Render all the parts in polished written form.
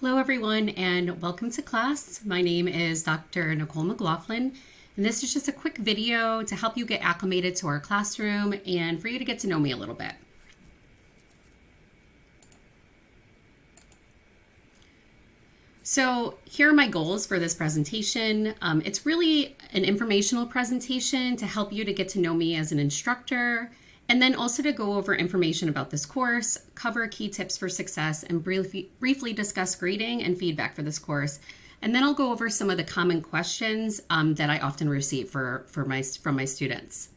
Hello everyone and welcome to class. My name is Dr. Nicole McLaughlin and this is just a quick video to help you get acclimated to our classroom and for you to get to know me a little bit. So here are my goals for this presentation. It's really an informational presentation to help you to get to know me as an instructor, and then also to go over information about this course, cover key tips for success, and briefly discuss grading and feedback for this course. And then I'll go over some of the common questions that I often receive from my students.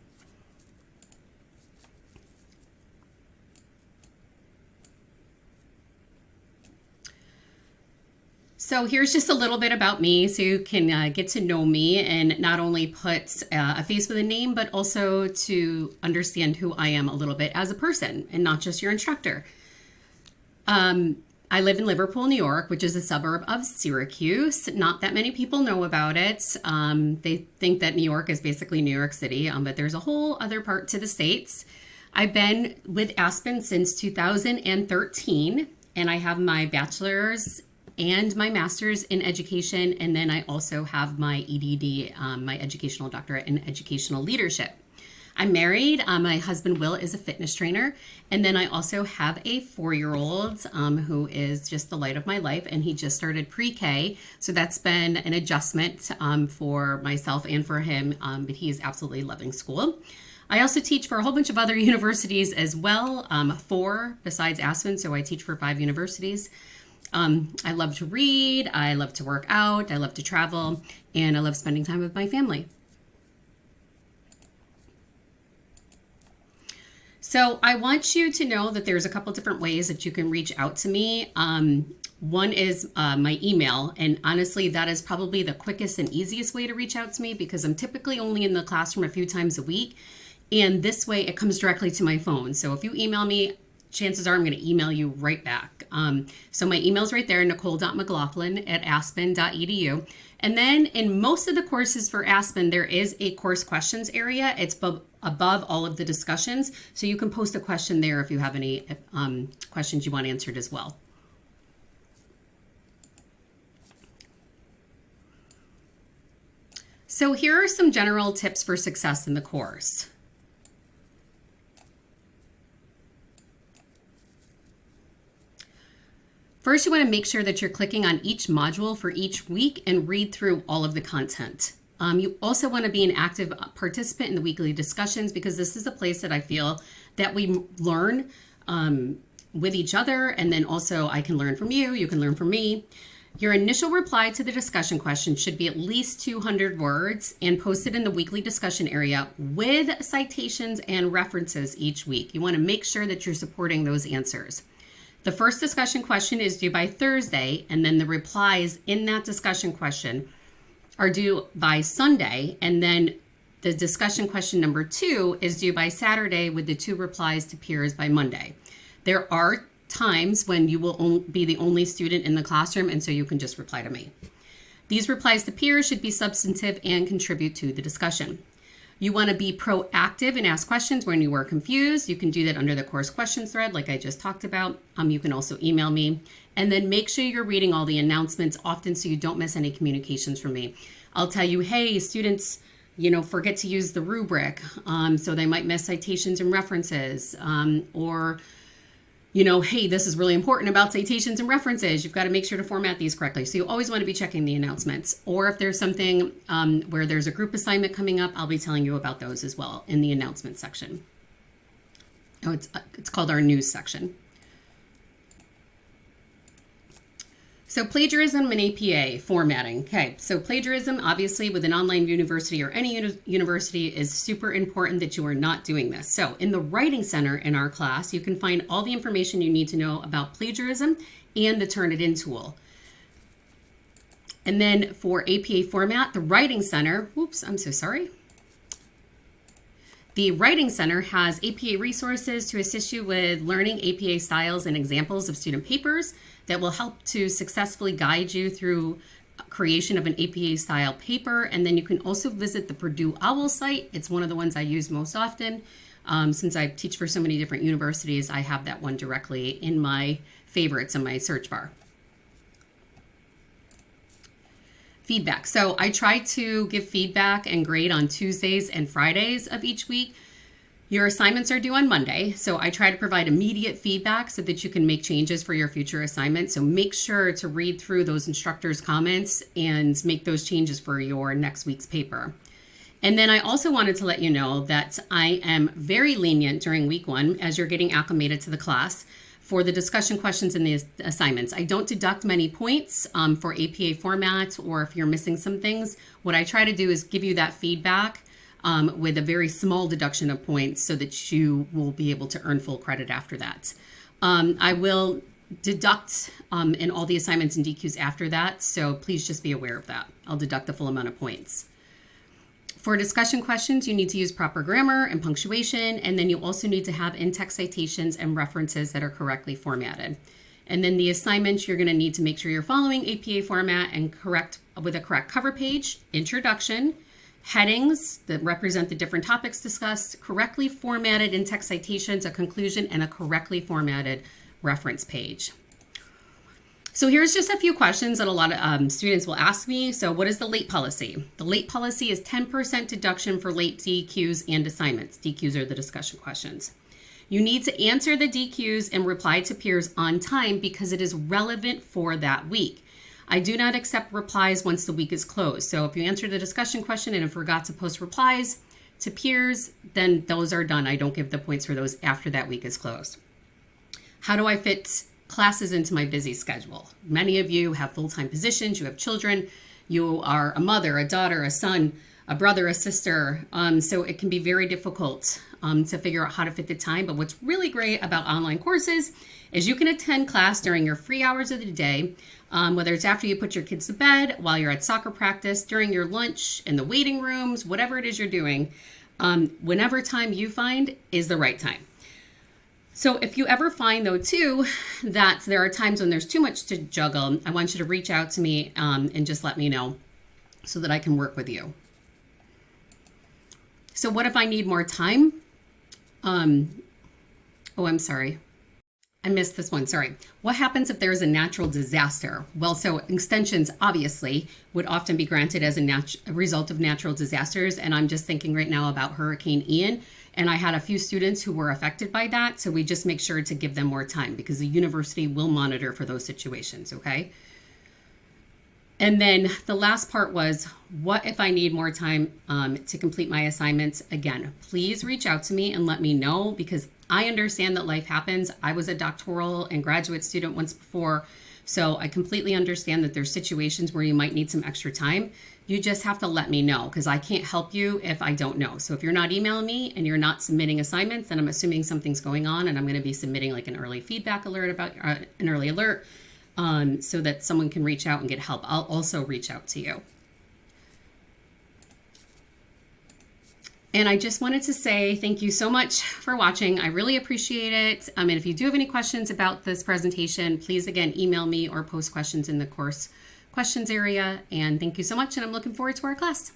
So here's just a little bit about me so you can get to know me and not only put a face with a name, but also to understand who I am a little bit as a person and not just your instructor. I live in Liverpool, New York, which is a suburb of Syracuse. Not that many people know about it. They think that New York is basically New York City, but there's a whole other part to the States. I've been with Aspen since 2013, and I have my bachelor's and my master's in education, and then I also have my EDD, my educational doctorate in educational leadership. I'm married. My husband Will is a fitness trainer, and then I also have a 4-year-old who is just the light of my life, and he just started pre-K, so that's been an adjustment for myself and for him, but he is absolutely loving school. I also teach for a whole bunch of other universities as well, 4 besides Aspen, so I teach for 5 universities. I love to read, I love to work out, I love to travel, and I love spending time with my family. So I want you to know that there's a couple different ways that you can reach out to me. One is my email, and honestly, that is probably the quickest and easiest way to reach out to me because I'm typically only in the classroom a few times a week, and this way it comes directly to my phone. So if you email me, chances are I'm going to email you right back. So my email's right there, nicole.mclaughlin@aspen.edu. And then in most of the courses for Aspen, there is a course questions area. It's above all of the discussions. So you can post a question there if you have any questions you want answered as well. So here are some general tips for success in the course. First, you want to make sure that you're clicking on each module for each week and read through all of the content. You also want to be an active participant in the weekly discussions because this is a place that I feel that we learn with each other, and then also I can learn from you, you can learn from me. Your initial reply to the discussion question should be at least 200 words and posted in the weekly discussion area with citations and references each week. You want to make sure that you're supporting those answers. The first discussion question is due by Thursday, and then the replies in that discussion question are due by Sunday, and then the discussion question number 2 is due by Saturday with the 2 replies to peers by Monday. There are times when you will be the only student in the classroom, and so you can just reply to me. These replies to peers should be substantive and contribute to the discussion. You want to be proactive and ask questions when you are confused. You can do that under the course questions thread like I just talked about. You can also email me. And then make sure you're reading all the announcements often so you don't miss any communications from me. I'll tell you, hey, students, forget to use the rubric. So they might miss citations and references. Or hey, this is really important about citations and references. You've got to make sure to format these correctly. So you always want to be checking the announcements. Or if there's something where there's a group assignment coming up, I'll be telling you about those as well in the announcement section. Oh, it's called our news section. So plagiarism and APA formatting. Okay, so plagiarism, obviously with an online university or any university, is super important that you are not doing this. So in the Writing Center in our class, you can find all the information you need to know about plagiarism and the Turnitin tool. And then for APA format, the Writing Center, The Writing Center has APA resources to assist you with learning APA styles and examples of student papers that will help to successfully guide you through creation of an APA style paper. And then you can also visit the Purdue OWL site. It's one of the ones I use most often. Since I teach for so many different universities, I have that one directly in my favorites in my search bar. feedback. So I try to give feedback and grade on Tuesdays and Fridays of each week. Your assignments are due on Monday, so I try to provide immediate feedback so that you can make changes for your future assignments. So make sure to read through those instructors' comments and make those changes for your next week's paper. And then I also wanted to let you know that I am very lenient during week 1 as you're getting acclimated to the class for the discussion questions and the assignments. I don't deduct many points for APA format, or if you're missing some things. What I try to do is give you that feedback with a very small deduction of points so that you will be able to earn full credit after that. I will deduct in all the assignments and DQs after that, so please just be aware of that. I'll deduct the full amount of points. For discussion questions, you need to use proper grammar and punctuation, and then you also need to have in-text citations and references that are correctly formatted. And then the assignments, you're going to need to make sure you're following APA format and with a correct cover page, introduction, headings that represent the different topics discussed, correctly formatted in-text citations, a conclusion, and a correctly formatted reference page. So here's just a few questions that a lot of students will ask me. So what is the late policy? The late policy is 10% deduction for late DQs and assignments. DQs are the discussion questions. You need to answer the DQs and reply to peers on time because it is relevant for that week. I do not accept replies once the week is closed. So if you answer the discussion question and forgot to post replies to peers, then those are done. I don't give the points for those after that week is closed. How do I fit classes into my busy schedule? Many of you have full-time positions, you have children, you are a mother, a daughter, a son, a brother, a sister. So it can be very difficult to figure out how to fit the time. But what's really great about online courses is you can attend class during your free hours of the day, whether it's after you put your kids to bed, while you're at soccer practice, during your lunch, in the waiting rooms, whatever it is you're doing, whenever time you find is the right time. So if you ever find, though, too, that there are times when there's too much to juggle, I want you to reach out to me and just let me know so that I can work with you. So what if I need more time? Oh, I'm sorry. I missed this one, sorry. What happens if there's a natural disaster? Well, so extensions obviously would often be granted as a result of natural disasters. And I'm just thinking right now about Hurricane Ian. And I had a few students who were affected by that. So we just make sure to give them more time because the university will monitor for those situations, okay? And then the last part was, what if I need more time to complete my assignments? Again, please reach out to me and let me know because I understand that life happens. I was a doctoral and graduate student once before, so I completely understand that there's situations where you might need some extra time. You just have to let me know because I can't help you if I don't know. So if you're not emailing me and you're not submitting assignments, then I'm assuming something's going on and I'm going to be submitting like an early feedback alert about an early alert so that someone can reach out and get help. I'll also reach out to you. And I just wanted to say thank you so much for watching. I really appreciate it. And if you do have any questions about this presentation, please again, email me or post questions in the course questions area. And thank you so much. And I'm looking forward to our class.